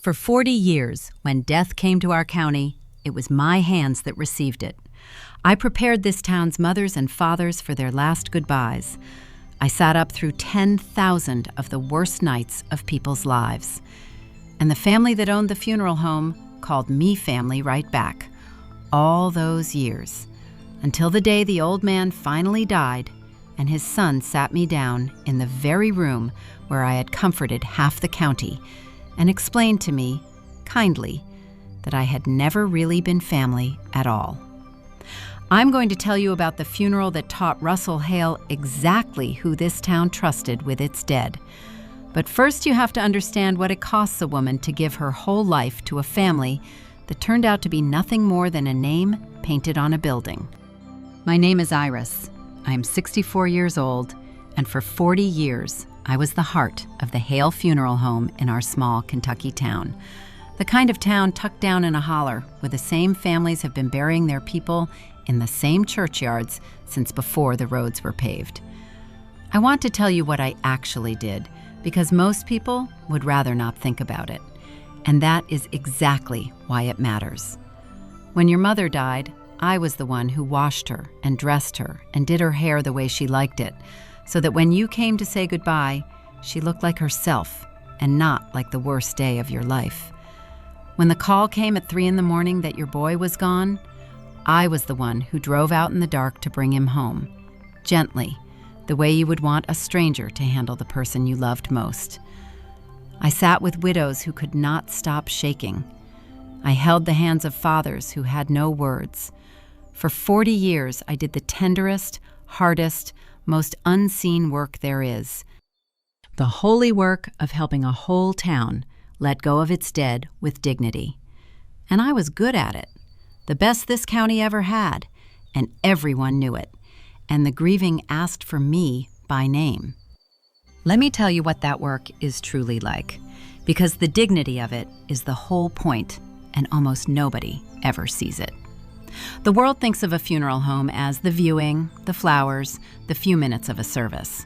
For 40 years, when death came to our county, it was my hands that received it. I prepared this town's mothers and fathers for their last goodbyes. I sat up through 10,000 of the worst nights of people's lives. And the family that owned the funeral home called me family right back. All those years. Until the day the old man finally died and his son sat me down in the very room where I had comforted half the county and explained to me, kindly, that I had never really been family at all. I'm going to tell you about the funeral that taught Russell Hale exactly who this town trusted with its dead. But first you have to understand what it costs a woman to give her whole life to a family that turned out to be nothing more than a name painted on a building. My name is Iris. I am 64 years old, and for 40 years, I was the heart of the Hale Funeral Home in our small Kentucky town. The kind of town tucked down in a holler where the same families have been burying their people in the same churchyards since before the roads were paved. I want to tell you what I actually did because most people would rather not think about it. And that is exactly why it matters. When your mother died, I was the one who washed her and dressed her and did her hair the way she liked it, so that when you came to say goodbye, she looked like herself and not like the worst day of your life. When the call came at 3 a.m. that your boy was gone, I was the one who drove out in the dark to bring him home, gently, the way you would want a stranger to handle the person you loved most. I sat with widows who could not stop shaking. I held the hands of fathers who had no words. For 40 years, I did the tenderest, hardest, most unseen work there is. The holy work of helping a whole town let go of its dead with dignity. And I was good at it. The best this county ever had, and everyone knew it. And the grieving asked for me by name. Let me tell you what that work is truly like, because the dignity of it is the whole point, and almost nobody ever sees it. The world thinks of a funeral home as the viewing, the flowers, the few minutes of a service.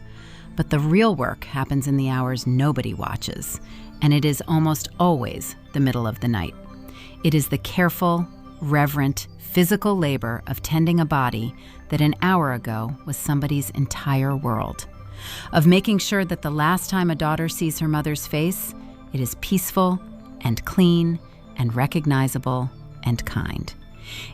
But the real work happens in the hours nobody watches, and it is almost always the middle of the night. It is the careful, reverent, physical labor of tending a body that an hour ago was somebody's entire world. Of making sure that the last time a daughter sees her mother's face, it is peaceful and clean and recognizable and kind.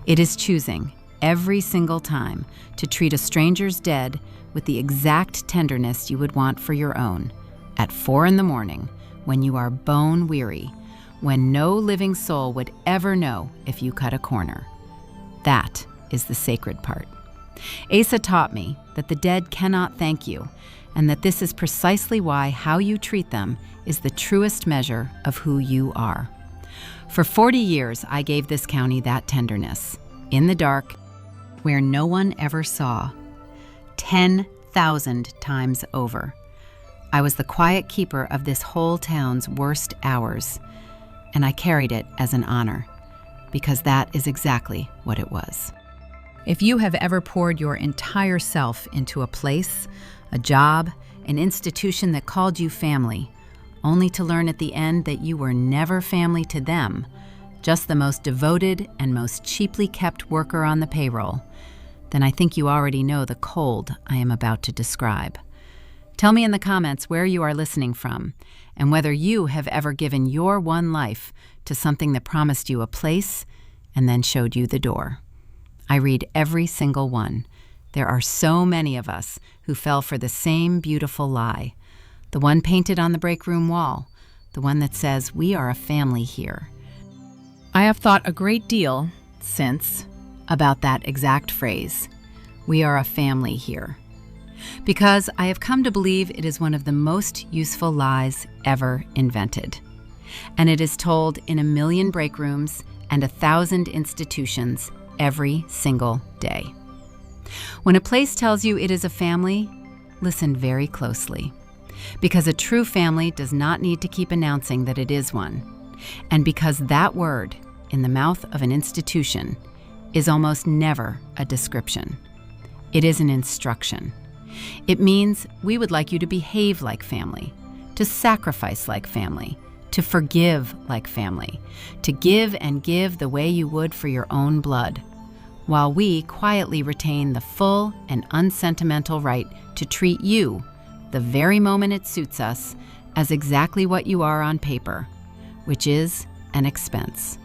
It is choosing, every single time, to treat a stranger's dead with the exact tenderness you would want for your own, at 4 a.m, when you are bone weary, when no living soul would ever know if you cut a corner. That is the sacred part. Asa taught me that the dead cannot thank you, and that this is precisely why how you treat them is the truest measure of who you are. For 40 years, I gave this county that tenderness, in the dark, where no one ever saw, 10,000 times over. I was the quiet keeper of this whole town's worst hours, and I carried it as an honor, because that is exactly what it was. If you have ever poured your entire self into a place, a job, an institution that called you family, only to learn at the end that you were never family to them, just the most devoted and most cheaply kept worker on the payroll, then I think you already know the cold I am about to describe. Tell me in the comments where you are listening from, and whether you have ever given your one life to something that promised you a place and then showed you the door. I read every single one. There are so many of us who fell for the same beautiful lie. The one painted on the break room wall, the one that says, "We are a family here." I have thought a great deal since about that exact phrase, "We are a family here," because I have come to believe it is one of the most useful lies ever invented. And it is told in 1,000,000 break rooms and 1,000 institutions every single day. When a place tells you it is a family, listen very closely. Because a true family does not need to keep announcing that it is one. And because that word, in the mouth of an institution, is almost never a description. It is an instruction. It means we would like you to behave like family, to sacrifice like family, to forgive like family, to give and give the way you would for your own blood, while we quietly retain the full and unsentimental right to treat you, the very moment it suits us, as exactly what you are on paper, which is an expense.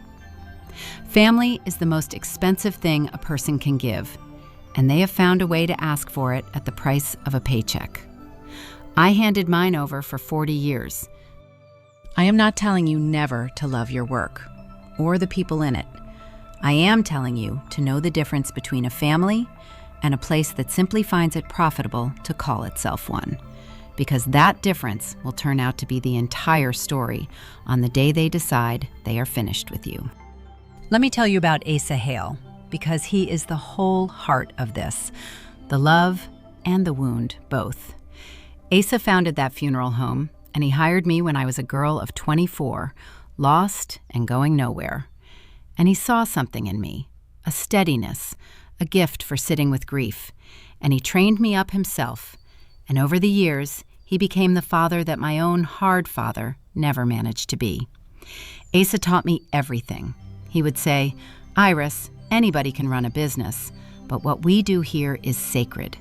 Family is the most expensive thing a person can give, and they have found a way to ask for it at the price of a paycheck. I handed mine over for 40 years. I am not telling you never to love your work or the people in it. I am telling you to know the difference between a family and a place that simply finds it profitable to call itself one, because that difference will turn out to be the entire story on the day they decide they are finished with you. Let me tell you about Asa Hale, because he is the whole heart of this, the love and the wound, both. Asa founded that funeral home, and he hired me when I was a girl of 24, lost and going nowhere. And he saw something in me, a steadiness, a gift for sitting with grief, and he trained me up himself. And over the years, he became the father that my own hard father never managed to be. Asa taught me everything. He would say, "Iris, anybody can run a business, but what we do here is sacred.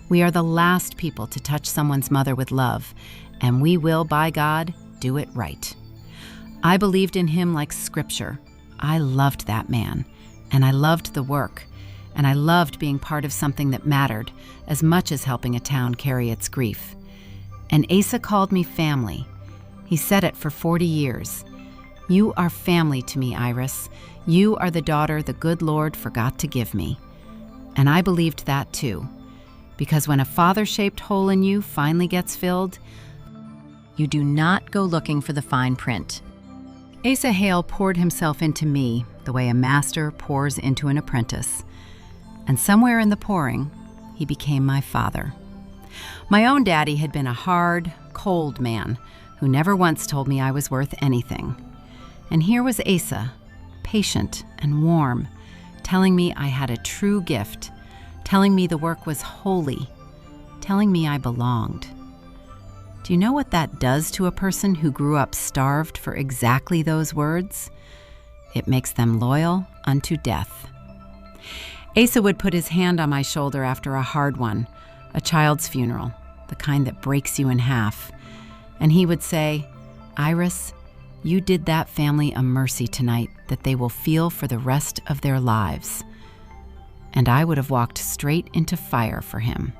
We are the last people to touch someone's mother with love, and we will, by God, do it right." I believed in him like scripture. I loved that man, and I loved the work, and I loved being part of something that mattered as much as helping a town carry its grief. And Asa called me family. He said it for 40 years. "You are family to me, Iris. You are the daughter the good Lord forgot to give me." And I believed that too, because when a father-shaped hole in you finally gets filled, you do not go looking for the fine print. Asa Hale poured himself into me the way a master pours into an apprentice. And somewhere in the pouring, he became my father. My own daddy had been a hard, cold man who never once told me I was worth anything. And here was Asa, patient and warm, telling me I had a true gift, telling me the work was holy, telling me I belonged. Do you know what that does to a person who grew up starved for exactly those words? It makes them loyal unto death. Asa would put his hand on my shoulder after a hard one, a child's funeral, the kind that breaks you in half. And he would say, "Iris, you did that family a mercy tonight that they will feel for the rest of their lives." And I would have walked straight into fire for him.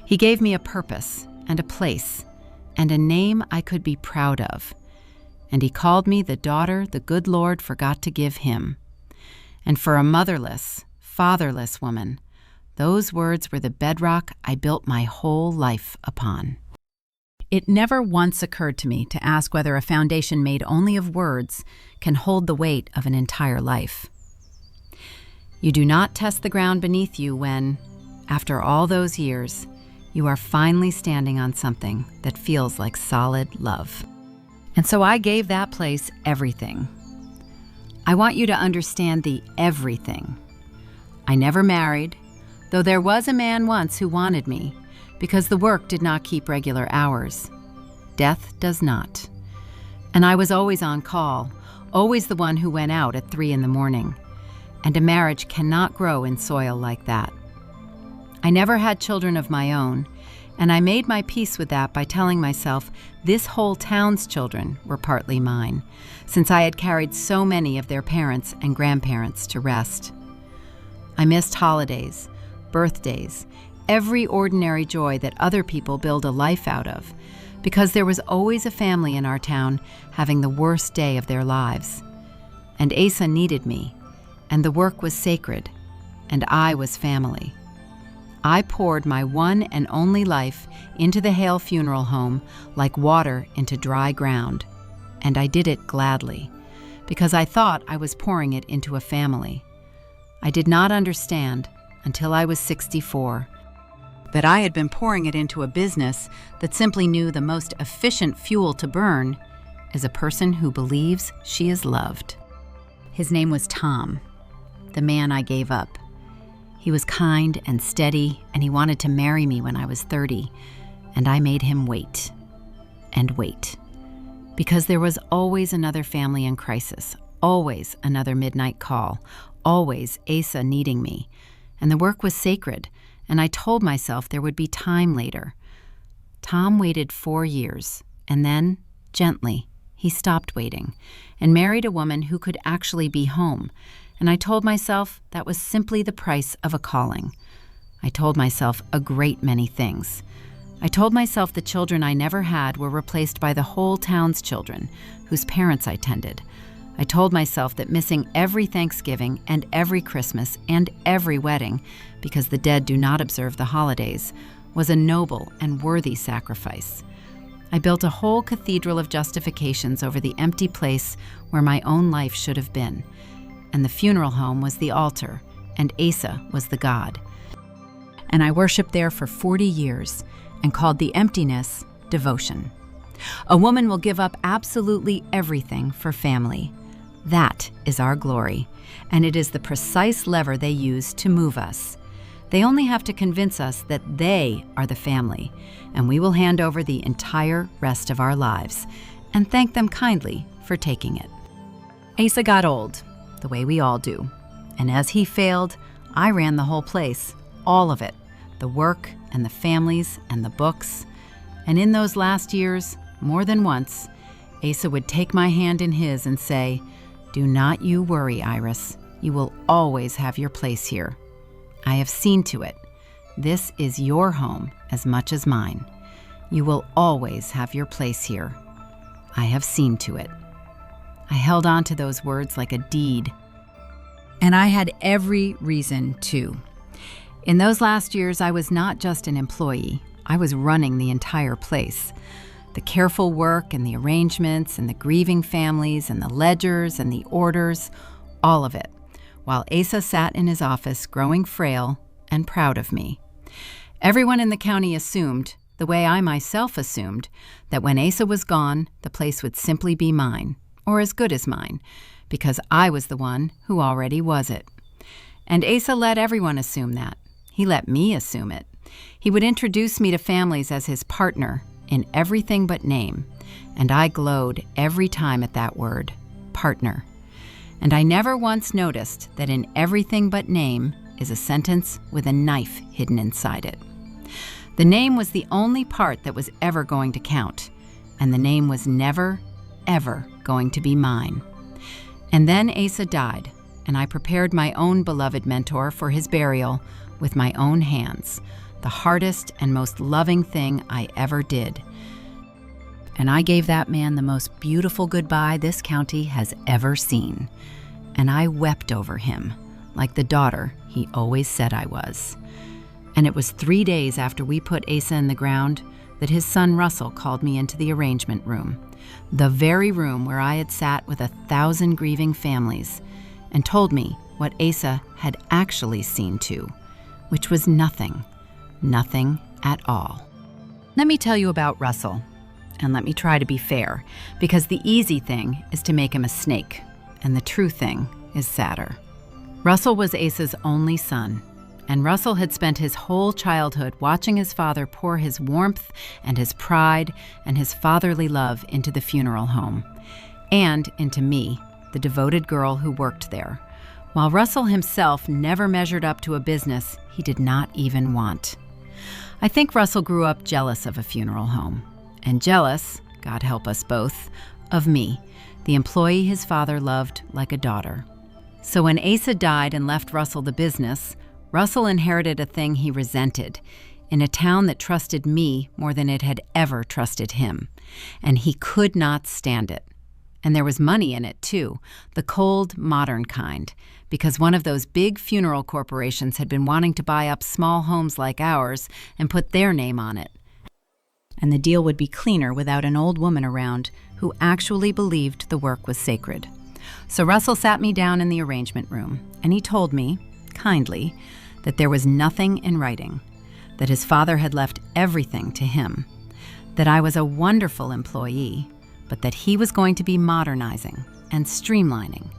He gave me a purpose and a place and a name I could be proud of. And he called me the daughter the good Lord forgot to give him. And for a motherless, fatherless woman, those words were the bedrock I built my whole life upon. It never once occurred to me to ask whether a foundation made only of words can hold the weight of an entire life. You do not test the ground beneath you when, after all those years, you are finally standing on something that feels like solid love. And so I gave that place everything. I want you to understand the everything. I never married, though there was a man once who wanted me, because the work did not keep regular hours. Death does not. And I was always on call, always the one who went out at 3 a.m, and a marriage cannot grow in soil like that. I never had children of my own, and I made my peace with that by telling myself this whole town's children were partly mine, since I had carried so many of their parents and grandparents to rest. I missed holidays, birthdays, every ordinary joy that other people build a life out of, because there was always a family in our town having the worst day of their lives. And Asa needed me, and the work was sacred, and I was family. I poured my one and only life into the Hale Funeral Home like water into dry ground, and I did it gladly, because I thought I was pouring it into a family. I did not understand, until I was 64, that I had been pouring it into a business that simply knew the most efficient fuel to burn is a person who believes she is loved. His name was Tom, the man I gave up. He was kind and steady, and he wanted to marry me when I was 30, and I made him wait and wait Because there was always another family in crisis, always another midnight call, always Asa needing me. And the work was sacred, and I told myself there would be time later. Tom waited 4 years, and then, gently, he stopped waiting and married a woman who could actually be home. And I told myself that was simply the price of a calling. I told myself a great many things. I told myself the children I never had were replaced by the whole town's children, whose parents I tended. I told myself that missing every Thanksgiving and every Christmas and every wedding, because the dead do not observe the holidays, was a noble and worthy sacrifice. I built a whole cathedral of justifications over the empty place where my own life should have been. And the funeral home was the altar, and Asa was the God. And I worshiped there for 40 years and called the emptiness devotion. A woman will give up absolutely everything for family. That is our glory, and it is the precise lever they use to move us. They only have to convince us that they are the family, and we will hand over the entire rest of our lives and thank them kindly for taking it. Asa got old, the way we all do, and as he failed, I ran the whole place, all of it, the work and the families and the books. And in those last years, more than once, Asa would take my hand in his and say, "Do not you worry, Iris. You will always have your place here. I have seen to it. This is your home as much as mine. You will always have your place here. I have seen to it." I held on to those words like a deed. And I had every reason to. In those last years, I was not just an employee. I was running the entire place. The careful work and the arrangements and the grieving families and the ledgers and the orders, all of it, while Asa sat in his office growing frail and proud of me. Everyone in the county assumed, the way I myself assumed, that when Asa was gone, the place would simply be mine, or as good as mine, because I was the one who already was it. And Asa let everyone assume that. He let me assume it. He would introduce me to families as his partner in everything but name, and I glowed every time at that word, partner. And I never once noticed that in everything but name is a sentence with a knife hidden inside it. The name was the only part that was ever going to count, and the name was never, ever going to be mine. And then Asa died, and I prepared my own beloved mentor for his burial with my own hands, the hardest and most loving thing I ever did. And I gave that man the most beautiful goodbye this county has ever seen. And I wept over him, like the daughter he always said I was. And it was 3 days after we put Asa in the ground that his son Russell called me into the arrangement room, the very room where I had sat with 1,000 grieving families, and told me what Asa had actually seen to, which was nothing at all. Let me tell you about Russell, and let me try to be fair, because the easy thing is to make him a snake, and the true thing is sadder. Russell was Asa's only son, and Russell had spent his whole childhood watching his father pour his warmth and his pride and his fatherly love into the funeral home, and into me, the devoted girl who worked there, while Russell himself never measured up to a business he did not even want. I think Russell grew up jealous of a funeral home, and jealous, God help us both, of me, the employee his father loved like a daughter. So when Asa died and left Russell the business, Russell inherited a thing he resented in a town that trusted me more than it had ever trusted him, and he could not stand it. And there was money in it, too, the cold, modern kind, because one of those big funeral corporations had been wanting to buy up small homes like ours and put their name on it. And the deal would be cleaner without an old woman around who actually believed the work was sacred. So Russell sat me down in the arrangement room, and he told me, kindly, that there was nothing in writing, that his father had left everything to him, that I was a wonderful employee, but that he was going to be modernizing and streamlining,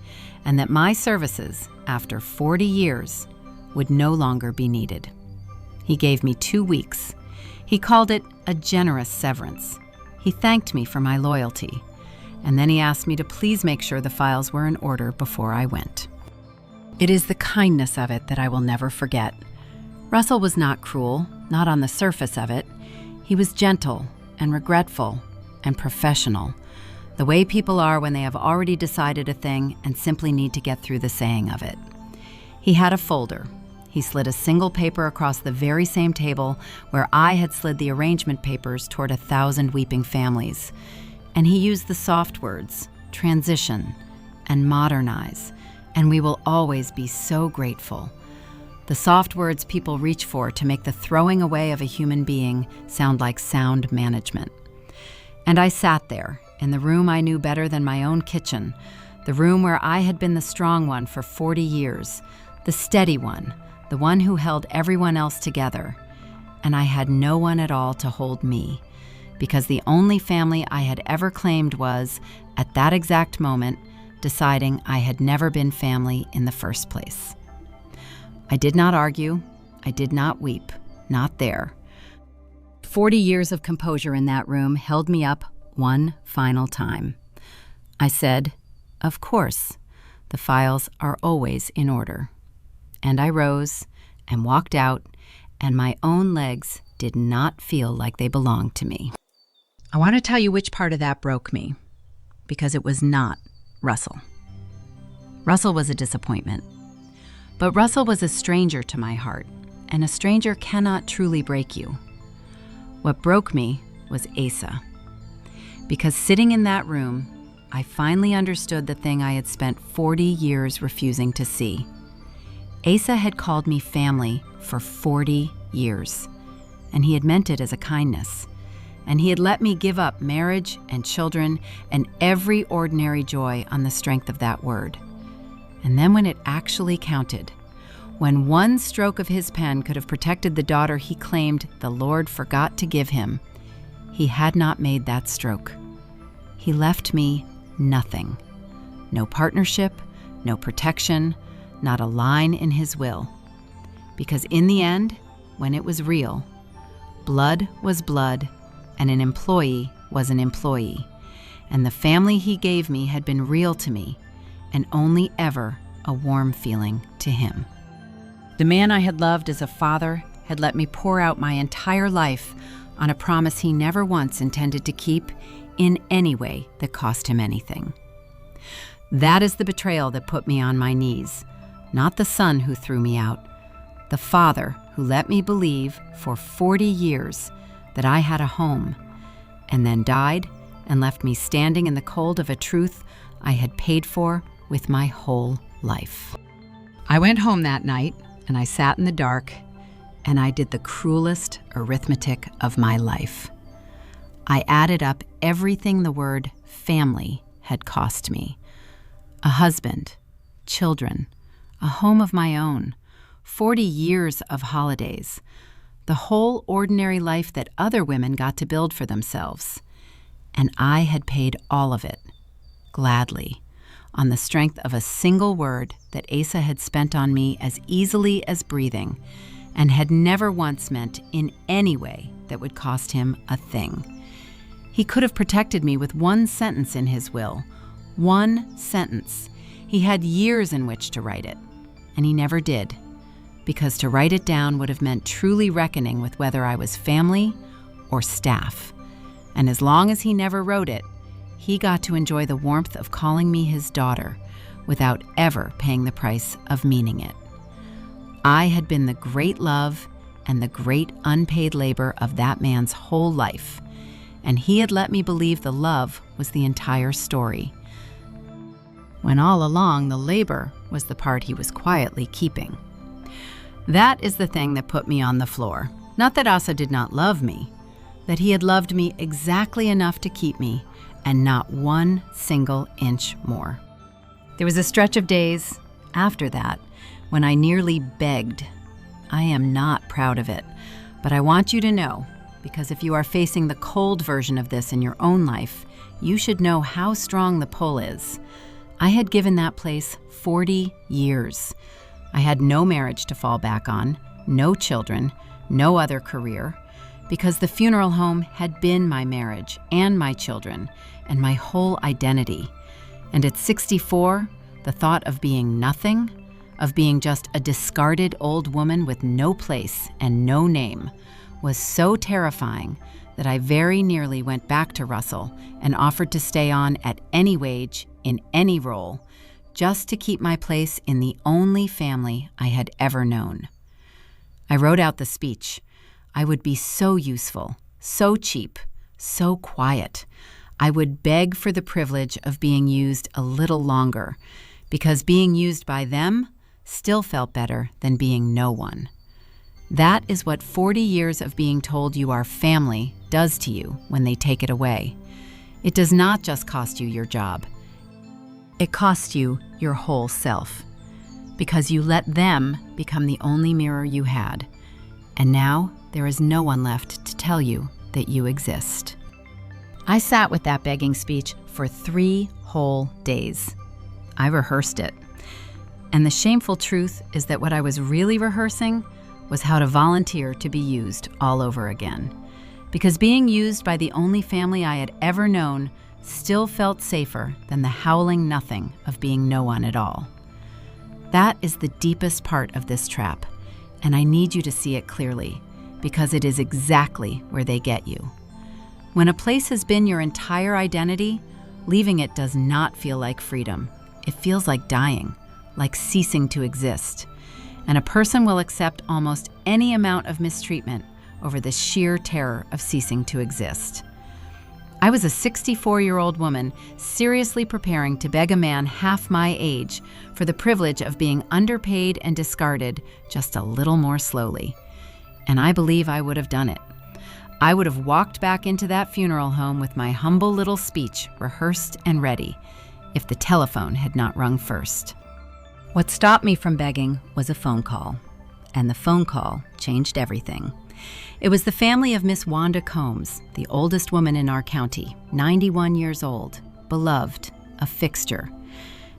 and that my services, after 40 years, would no longer be needed. He gave me 2 weeks. He called it a generous severance. He thanked me for my loyalty. and then he asked me to please make sure the files were in order before I went. It is the kindness of it that I will never forget. Russell was not cruel, not on the surface of it. He was gentle and regretful and professional, the way people are when they have already decided a thing and simply need to get through the saying of it. He had a folder. He slid a single paper across the very same table where I had slid the arrangement papers toward 1,000 weeping families. And he used the soft words, transition and modernize, and we will always be so grateful. The soft words people reach for to make the throwing away of a human being sound like sound management. And I sat there, in the room I knew better than my own kitchen, the room where I had been the strong one for 40 years, the steady one, the one who held everyone else together. And I had no one at all to hold me, because the only family I had ever claimed was, at that exact moment, deciding I had never been family in the first place. I did not argue. I did not weep. Not there. 40 years of composure in that room held me up one final time. I said, "Of course, the files are always in order." And I rose and walked out, and my own legs did not feel like they belonged to me. I want to tell you which part of that broke me, because it was not Russell. Russell was a disappointment. But Russell was a stranger to my heart, and a stranger cannot truly break you. What broke me was Asa. Because sitting in that room, I finally understood the thing I had spent 40 years refusing to see. Asa had called me family for 40 years, and he had meant it as a kindness. And he had let me give up marriage and children and every ordinary joy on the strength of that word. And then when it actually counted, when one stroke of his pen could have protected the daughter he claimed the Lord forgot to give him, he had not made that stroke. He left me nothing. No partnership, no protection, not a line in his will. Because in the end, when it was real, blood was blood, and an employee was an employee. And the family he gave me had been real to me, and only ever a warm feeling to him. The man I had loved as a father had let me pour out my entire life on a promise he never once intended to keep in any way that cost him anything. That is the betrayal that put me on my knees, not the son who threw me out, the father who let me believe for 40 years that I had a home, and then died and left me standing in the cold of a truth I had paid for with my whole life. I went home that night, and I sat in the dark, and I did the cruelest arithmetic of my life. I added up everything the word family had cost me. A husband, children, a home of my own, 40 years of holidays, the whole ordinary life that other women got to build for themselves. And I had paid all of it, gladly, on the strength of a single word that Asa had spent on me as easily as breathing, and had never once meant in any way that would cost him a thing. He could have protected me with one sentence in his will. One sentence. He had years in which to write it, and he never did, because to write it down would have meant truly reckoning with whether I was family or staff. And as long as he never wrote it, he got to enjoy the warmth of calling me his daughter without ever paying the price of meaning it. I had been the great love and the great unpaid labor of that man's whole life, and he had let me believe the love was the entire story, when all along the labor was the part he was quietly keeping. That is the thing that put me on the floor. Not that Asa did not love me, that he had loved me exactly enough to keep me, and not one single inch more. There was a stretch of days after that when I nearly begged. I am not proud of it, but I want you to know, because if you are facing the cold version of this in your own life, you should know how strong the pull is. I had given that place 40 years. I had no marriage to fall back on, no children, no other career, because the funeral home had been my marriage and my children and my whole identity. And at 64, the thought of being nothing, of being just a discarded old woman with no place and no name, was so terrifying that I very nearly went back to Russell and offered to stay on at any wage, in any role, just to keep my place in the only family I had ever known. I wrote out the speech. I would be so useful, so cheap, so quiet. I would beg for the privilege of being used a little longer, because being used by them still felt better than being no one. That is what 40 years of being told you are family does to you when they take it away. It does not just cost you your job. It costs you your whole self, because you let them become the only mirror you had. And now there is no one left to tell you that you exist. I sat with that begging speech for 3 whole days. I rehearsed it. And the shameful truth is that what I was really rehearsing was how to volunteer to be used all over again. Because being used by the only family I had ever known still felt safer than the howling nothing of being no one at all. That is the deepest part of this trap, and I need you to see it clearly, because it is exactly where they get you. When a place has been your entire identity, leaving it does not feel like freedom. It feels like dying, like ceasing to exist. And a person will accept almost any amount of mistreatment over the sheer terror of ceasing to exist. I was a 64-year-old woman seriously preparing to beg a man half my age for the privilege of being underpaid and discarded just a little more slowly. And I believe I would have done it. I would have walked back into that funeral home with my humble little speech rehearsed and ready, if the telephone had not rung first. What stopped me from begging was a phone call, and the phone call changed everything. It was the family of Miss Wanda Combs, the oldest woman in our county, 91 years old, beloved, a fixture.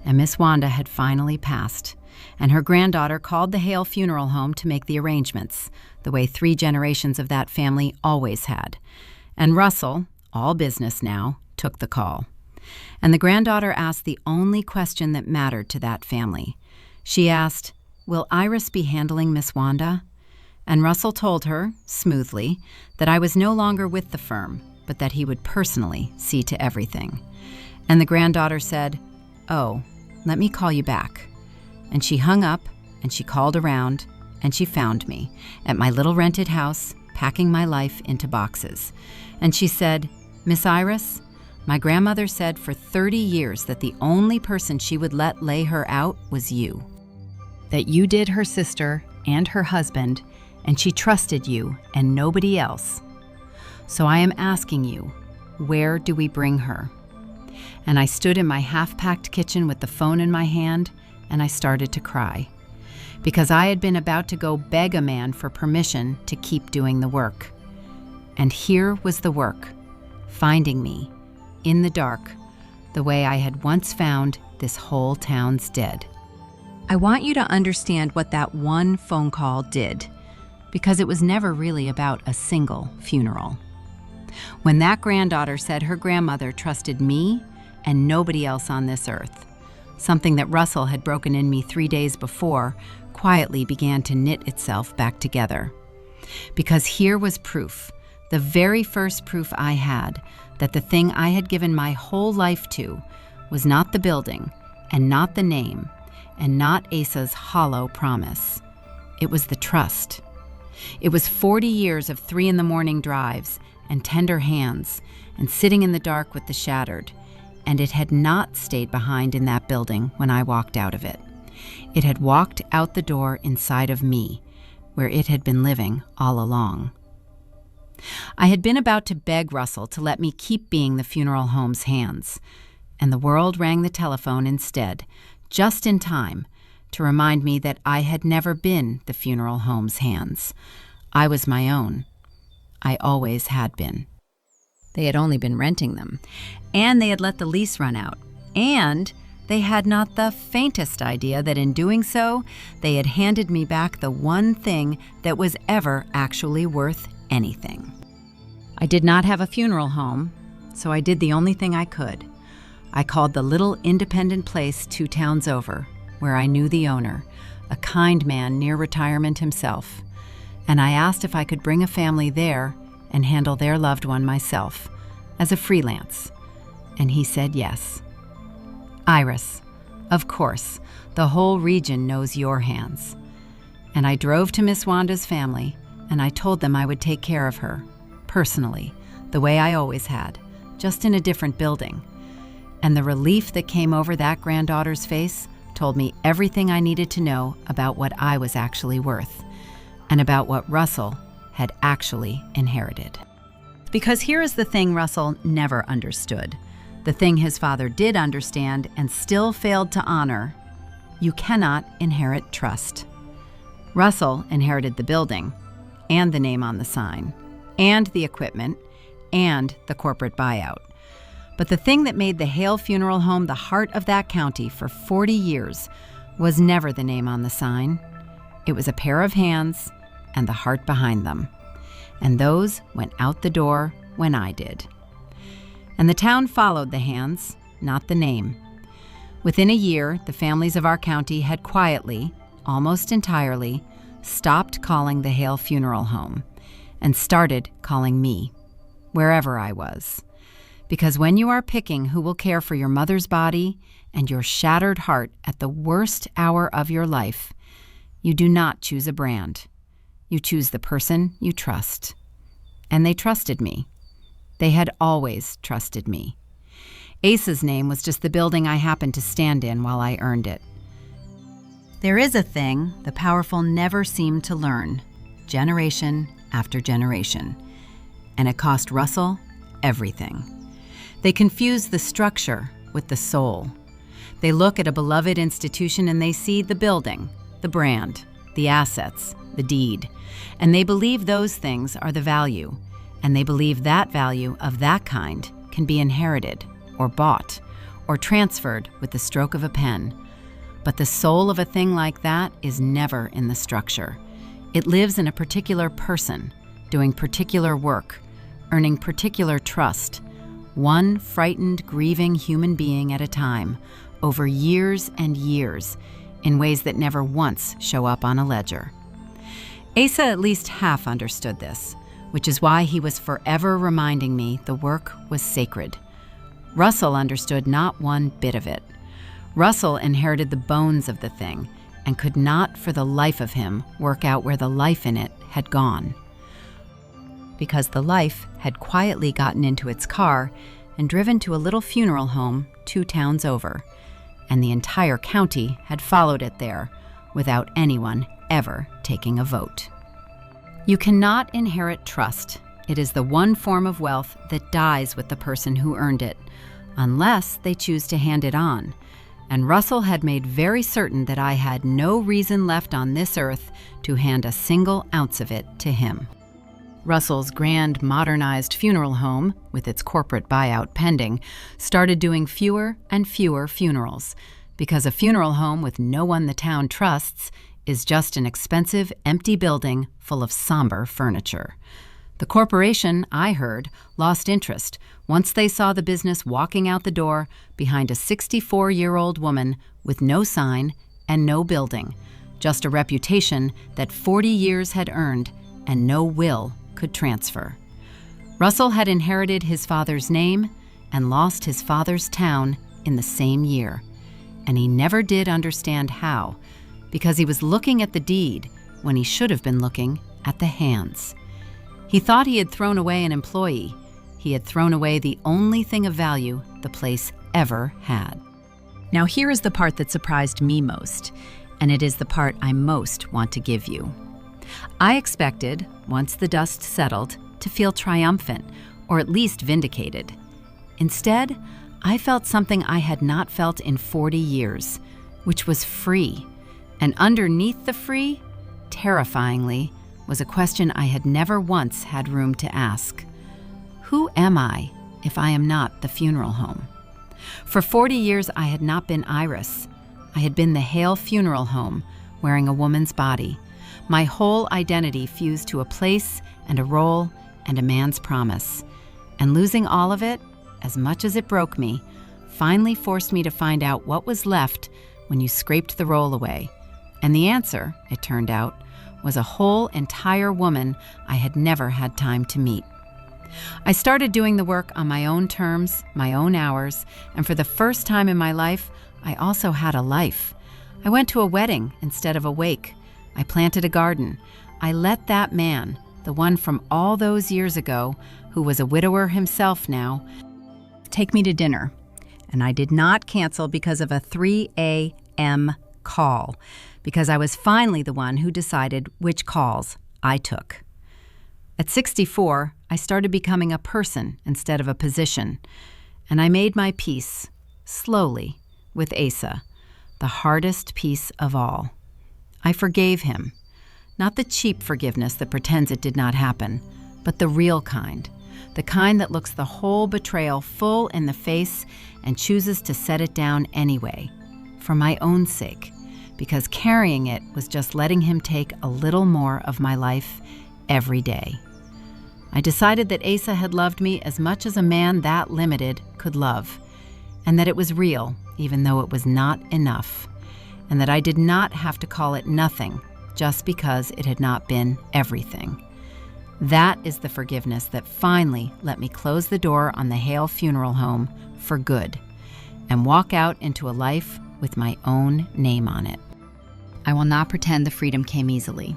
And Miss Wanda had finally passed, and her granddaughter called the Hale Funeral Home to make the arrangements, the way 3 generations of that family always had. And Russell, all business now, took the call. And the granddaughter asked the only question that mattered to that family. She asked, "Will Iris be handling Miss Wanda?" And Russell told her, smoothly, that I was no longer with the firm, but that he would personally see to everything. And the granddaughter said, "Oh, let me call you back." And she hung up, and she called around, and she found me at my little rented house, packing my life into boxes. And she said, "Miss Iris, my grandmother said for 30 years that the only person she would let lay her out was you. That you did her sister and her husband, and she trusted you and nobody else. So I am asking you, where do we bring her?" And I stood in my half-packed kitchen with the phone in my hand, and I started to cry. Because I had been about to go beg a man for permission to keep doing the work. And here was the work, finding me, in the dark, the way I had once found this whole town's dead. I want you to understand what that one phone call did, because it was never really about a single funeral. When that granddaughter said her grandmother trusted me and nobody else on this earth, something that Russell had broken in me 3 days before quietly began to knit itself back together. Because here was proof, the very first proof I had, that the thing I had given my whole life to was not the building, and not the name, and not Asa's hollow promise. It was the trust. It was 40 years of 3 a.m. drives, and tender hands, and sitting in the dark with the shattered, and it had not stayed behind in that building when I walked out of it. It had walked out the door inside of me, where it had been living all along. I had been about to beg Russell to let me keep being the funeral home's hands, and the world rang the telephone instead, just in time to remind me that I had never been the funeral home's hands. I was my own. I always had been. They had only been renting them, and they had let the lease run out, and they had not the faintest idea that in doing so, they had handed me back the one thing that was ever actually worth anything. I did not have a funeral home, so I did the only thing I could. I called the little independent place 2 towns over, where I knew the owner, a kind man near retirement himself, and I asked if I could bring a family there and handle their loved one myself, as a freelance, and he said yes. Iris, of course, the whole region knows your hands. And I drove to Miss Wanda's family, and I told them I would take care of her, personally, the way I always had, just in a different building. And the relief that came over that granddaughter's face told me everything I needed to know about what I was actually worth, and about what Russell had actually inherited. Because here is the thing Russell never understood, the thing his father did understand and still failed to honor: you cannot inherit trust. Russell inherited the building, and the name on the sign, and the equipment, and the corporate buyout. But the thing that made the Hale Funeral Home the heart of that county for 40 years was never the name on the sign. It was a pair of hands and the heart behind them. And those went out the door when I did. And the town followed the hands, not the name. Within a year, the families of our county had quietly, almost entirely, stopped calling the Hale Funeral Home and started calling me, wherever I was. Because when you are picking who will care for your mother's body and your shattered heart at the worst hour of your life, you do not choose a brand. You choose the person you trust. And they trusted me. They had always trusted me. Asa's name was just the building I happened to stand in while I earned it. There is a thing the powerful never seem to learn, generation after generation. And it cost Russell everything. They confuse the structure with the soul. They look at a beloved institution and they see the building, the brand, the assets, the deed, and they believe those things are the value, and they believe that value of that kind can be inherited or bought or transferred with the stroke of a pen. But the soul of a thing like that is never in the structure. It lives in a particular person, doing particular work, earning particular trust, one frightened, grieving human being at a time, over years and years, in ways that never once show up on a ledger. Asa at least half understood this, which is why he was forever reminding me the work was sacred. Russell understood not one bit of it. Russell inherited the bones of the thing and could not for the life of him work out where the life in it had gone. Because the life had quietly gotten into its car and driven to a little funeral home 2 towns over, and the entire county had followed it there without anyone ever taking a vote. You cannot inherit trust. It is the one form of wealth that dies with the person who earned it, unless they choose to hand it on. And Russell had made very certain that I had no reason left on this earth to hand a single ounce of it to him. Russell's grand, modernized funeral home, with its corporate buyout pending, started doing fewer and fewer funerals, because a funeral home with no one the town trusts is just an expensive, empty building full of somber furniture. The corporation, I heard, lost interest once they saw the business walking out the door behind a 64-year-old woman with no sign and no building, just a reputation that 40 years had earned and no will could transfer. Russell had inherited his father's name and lost his father's town in the same year, and he never did understand how, because he was looking at the deed when he should have been looking at the hands. He thought he had thrown away an employee. He had thrown away the only thing of value the place ever had. Now here is the part that surprised me most, and it is the part I most want to give you. I expected, once the dust settled, to feel triumphant, or at least vindicated. Instead, I felt something I had not felt in 40 years, which was free. And underneath the free, terrifyingly, was a question I had never once had room to ask. Who am I if I am not the funeral home? For 40 years, I had not been Iris. I had been the Hale Funeral Home, wearing a woman's body. My whole identity fused to a place and a role and a man's promise. And losing all of it, as much as it broke me, finally forced me to find out what was left when you scraped the role away. And the answer, it turned out, was a whole entire woman I had never had time to meet. I started doing the work on my own terms, my own hours, and for the first time in my life, I also had a life. I went to a wedding instead of a wake. I planted a garden. I let that man, the one from all those years ago, who was a widower himself now, take me to dinner. And I did not cancel because of a 3 a.m. call, because I was finally the one who decided which calls I took. At 64, I started becoming a person instead of a position, and I made my peace, slowly, with Asa, the hardest piece of all. I forgave him, not the cheap forgiveness that pretends it did not happen, but the real kind, the kind that looks the whole betrayal full in the face and chooses to set it down anyway, for my own sake, because carrying it was just letting him take a little more of my life every day. I decided that Asa had loved me as much as a man that limited could love, and that it was real, even though it was not enough, and that I did not have to call it nothing just because it had not been everything. That is the forgiveness that finally let me close the door on the Hale Funeral Home for good and walk out into a life with my own name on it. I will not pretend the freedom came easily,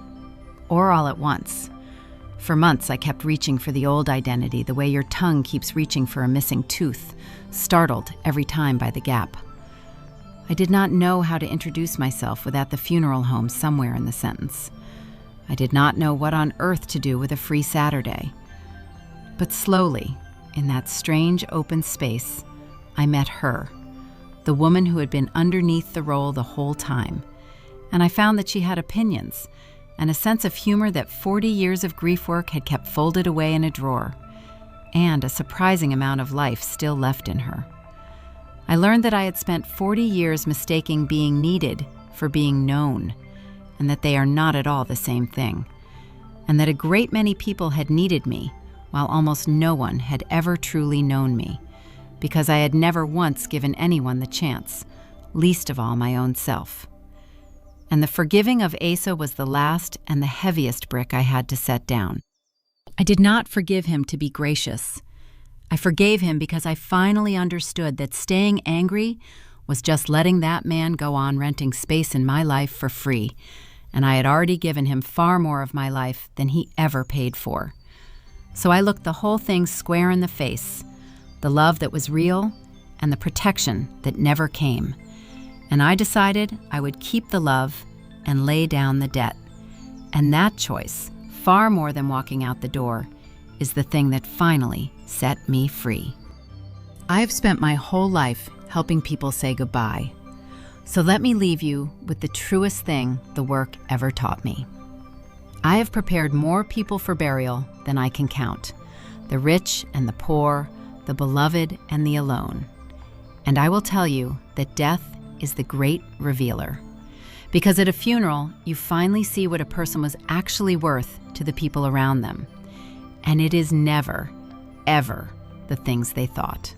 or all at once. For months, I kept reaching for the old identity, the way your tongue keeps reaching for a missing tooth, startled every time by the gap. I did not know how to introduce myself without the funeral home somewhere in the sentence. I did not know what on earth to do with a free Saturday. But slowly, in that strange open space, I met her, the woman who had been underneath the role the whole time. And I found that she had opinions and a sense of humor that 40 years of grief work had kept folded away in a drawer, and a surprising amount of life still left in her. I learned that I had spent 40 years mistaking being needed for being known, and that they are not at all the same thing, and that a great many people had needed me, while almost no one had ever truly known me, because I had never once given anyone the chance, least of all my own self. And the forgiving of Asa was the last and the heaviest brick I had to set down. I did not forgive him to be gracious. I forgave him because I finally understood that staying angry was just letting that man go on renting space in my life for free, and I had already given him far more of my life than he ever paid for. So I looked the whole thing square in the face, the love that was real and the protection that never came. And I decided I would keep the love and lay down the debt. And that choice, far more than walking out the door, is the thing that finally set me free. I have spent my whole life helping people say goodbye. So let me leave you with the truest thing the work ever taught me. I have prepared more people for burial than I can count, the rich and the poor, the beloved and the alone. And I will tell you that death is the great revealer. Because at a funeral, you finally see what a person was actually worth to the people around them. And it is never, ever the things they thought.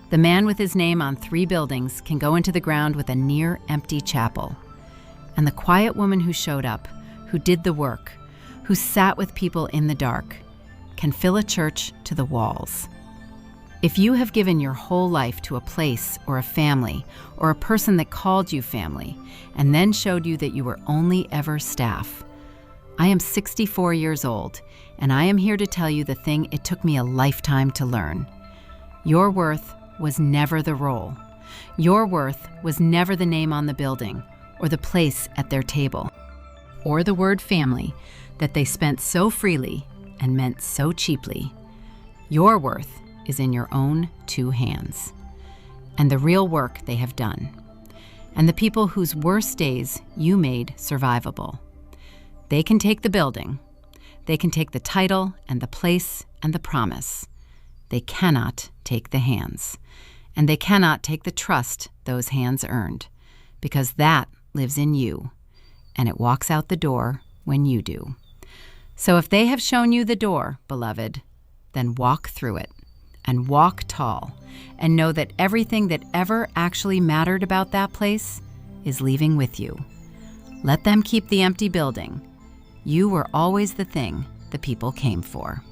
The man with his name on 3 buildings can go into the ground with a near-empty chapel. And the quiet woman who showed up, who did the work, who sat with people in the dark, can fill a church to the walls. If you have given your whole life to a place or a family or a person that called you family and then showed you that you were only ever staff, I am 64 years old, and I am here to tell you the thing it took me a lifetime to learn. Your worth was never the role. Your worth was never the name on the building or the place at their table or the word family that they spent so freely and meant so cheaply. Your worth is in your own 2 hands, and the real work they have done, and the people whose worst days you made survivable. They can take the building, they can take the title and the place and the promise. They cannot take the hands, and they cannot take the trust those hands earned, because that lives in you, and it walks out the door when you do. So if they have shown you the door, beloved, then walk through it, and walk tall, and know that everything that ever actually mattered about that place is leaving with you. Let them keep the empty building. You were always the thing the people came for.